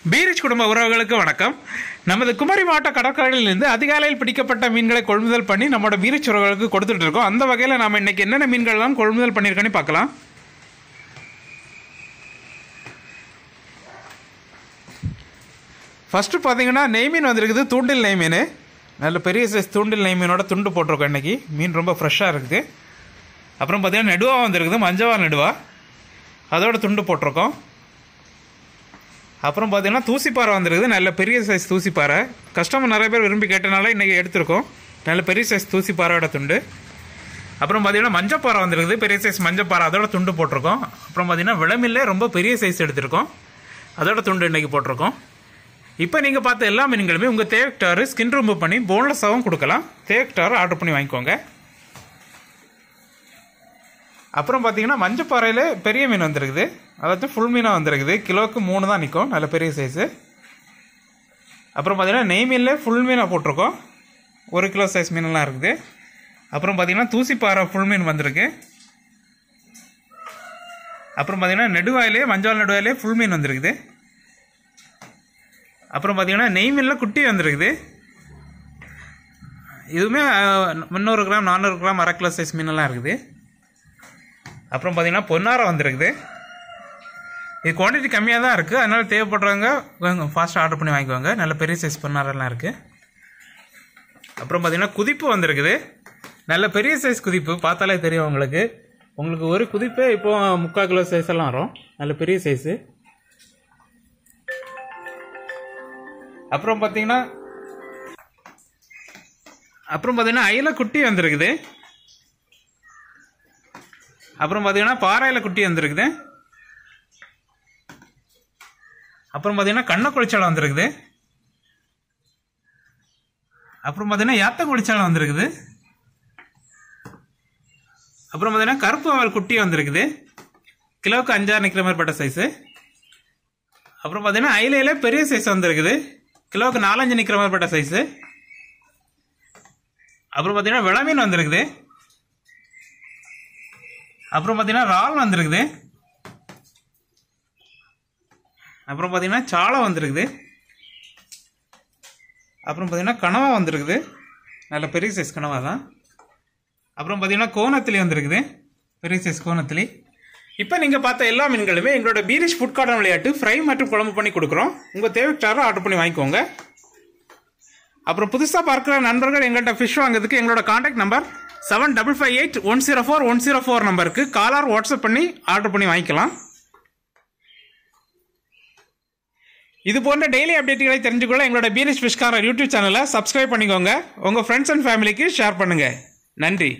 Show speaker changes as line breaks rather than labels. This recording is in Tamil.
பீரிச் குடும்ப உறவுகளுக்கு வணக்கம். நமது குமரி மாவட்ட கடற்கரையிலிருந்து அதிகாலையில் பிடிக்கப்பட்ட மீன்களை கொள்முதல் பண்ணி நம்மளோட பீரிச் உறவுகளுக்கு கொடுத்துட்டு இருக்கோம். அந்த வகையில் நாம் இன்னைக்கு என்னென்ன மீன்கள்லாம் கொள்முதல் பண்ணியிருக்கோன்னு பார்க்கலாம். ஃபஸ்ட்டு பார்த்தீங்கன்னா நெய் மீன் வந்திருக்குது. தூண்டில் நெய் மீன், நல்ல பெரிய சைஸ் தூண்டில் நெய் மீனோட துண்டு போட்டிருக்கோம். இன்றைக்கி மீன் ரொம்ப ஃப்ரெஷ்ஷாக இருக்குது. அப்புறம் பார்த்தீங்கன்னா நெடுவா வந்திருக்குது, மஞ்சவார் நெடுவா, அதோட துண்டு போட்டிருக்கோம். அப்புறம் பார்த்தீங்கன்னா தூசிப்பாறை வந்துருக்குது, நல்ல பெரிய சைஸ் தூசிப்பாறை. கஸ்டமர் நிறைய பேர் விரும்பி கேட்டனால இன்றைக்கி எடுத்திருக்கோம். நல்ல பெரிய சைஸ் தூசிப்பாறையோட துண்டு. அப்புறம் பார்த்தீங்கன்னா மஞ்சப்பாறை வந்துருக்குது, பெரிய சைஸ் மஞ்சப்பாறை, அதோட துண்டு போட்டிருக்கோம். அப்புறம் பார்த்தீங்கன்னா விளமில்ல ரொம்ப பெரிய சைஸ் எடுத்திருக்கோம், அதோட துண்டு இன்றைக்கி போட்டிருக்கோம். இப்போ நீங்கள் பார்த்த எல்லா மீன்களுமே உங்கள் தேவைக்கு ஸ்கின் ரிமூவ் பண்ணி போன்லெஸ்ஸாகவும் கொடுக்கலாம். தேவைக்கு ஆர்டர் பண்ணி வாங்கிக்கோங்க. அப்புறம் பார்த்தீங்கன்னா மஞ்சப்பாறையில் பெரிய மீன் வந்துருக்குது, அதாச்சும் ஃபுல் மீனாக வந்துருக்குது. கிலோவுக்கு 3 தான் நிற்கும், நல்ல பெரிய சைஸு. அப்புறம் பார்த்தீங்கன்னா நெய் மீனில் ஃபுல் மீனாக போட்டிருக்கோம், 1 கிலோ சைஸ் மீனெல்லாம் இருக்குது. அப்புறம் பார்த்தீங்கன்னா தூசிப்பாறை ஃபுல் மீன் வந்திருக்கு. அப்புறம் பார்த்தீங்கன்னா நெடுவாயிலே மஞ்சள் நெடுவாயிலே ஃபுல் மீன் வந்துருக்குது. அப்புறம் பார்த்தீங்கன்னா நெய் மீனில் குட்டி வந்துருக்குது. இதுவுமே 300 கிராம் 400 கிராம் 1/2 கிலோ சைஸ் மீனெல்லாம் இருக்குது. அப்புறம் பார்த்தீங்கன்னா பொன்னாரை வந்துருக்குது. இது குவான்டிட்டி கம்மியாக தான் இருக்குது, அதனால் தேவைப்படுறவங்க ஃபாஸ்ட்டாக ஆர்டர் பண்ணி வாங்கிக்குவாங்க. நல்ல பெரிய சைஸ் பொன்னாரெல்லாம் இருக்குது. அப்புறம் பார்த்தீங்கன்னா குதிப்பு வந்துருக்குது, நல்ல பெரிய சைஸ் குதிப்பு, பார்த்தாலே தெரியும் உங்களுக்கு. ஒரு குதிப்பே இப்போது 3/4 கிலோ சைஸ் எல்லாம் வரும், நல்ல பெரிய சைஸு. அப்புறம் பார்த்தீங்கன்னா அயில குட்டி வந்துருக்குது. அப்புறம் பார்த்தீங்கன்னா பாறையில் குட்டி வந்துருக்குது. அப்புறம் பார்த்தீங்கன்னா கண்ணை குளிச்சாலம் வந்துருக்குது. அப்புறம் பார்த்தீங்கன்னா யாத்த குளிச்சாலம் வந்துருக்குது. அப்புறம் பார்த்தீங்கன்னா கருப்பு அவல் குட்டி வந்துருக்குது, கிலோவுக்கு 5-6 நிற்கிற மாதிரி பட்ட சைஸு. அப்புறம் பார்த்தீங்கன்னா அயிலையில பெரிய சைஸ் வந்துருக்குது, கிலோவுக்கு 4-5 நிற்கிற மாதிரி பட்ட சைஸு. அப்புறம் பார்த்தீங்கன்னா விளமீன் வந்துருக்குது. அப்புறம் பார்த்தீங்கன்னா இறால் வந்துருக்குது. அப்புறம் பார்த்தீங்கன்னா சாலை வந்துருக்குது. அப்புறம் பார்த்தீங்கன்னா கனவா வந்துருக்குது, நல்ல பெரிய சைஸ் கனவா தான். அப்புறம் பார்த்தீங்கன்னா கோணத்திலி வந்துருக்குது, பெரிய சைஸ் கோணத்திலி. இப்போ நீங்கள் பார்த்த எல்லா மீன்களுமே எங்களோட பீரிச் ஃபுட் கார்டன் விளையாட்டு ஃப்ரை மற்றும் குழம்பு பண்ணி கொடுக்குறோம். உங்கள் தேவைக்கு ஆர்டர் பண்ணி வாங்கிக்கோங்க. அப்புறம் புதுசாக பார்க்குற நண்பர்கள் எங்கள்கிட்ட ஃபிஷ் வாங்குறதுக்கு எங்களோட கான்டாக்ட் நம்பர் 7558104104 நம்பருக்கு காலர் வாட்ஸ்அப் பண்ணி ஆர்டர் பண்ணி வாங்கிக்கலாம். இது போன்ற டெய்லி அப்டேட்டுகளை தெரிஞ்சுக்கொள்ள எங்களோட பீரிச் ஃபிஷ் கார்னர் யூடியூப் சேனலை சப்ஸ்கிரைப் பண்ணிக்கோங்க. உங்கள் ஃப்ரெண்ட்ஸ் அண்ட் ஃபேமிலிக்கு ஷேர் பண்ணுங்கள். நன்றி.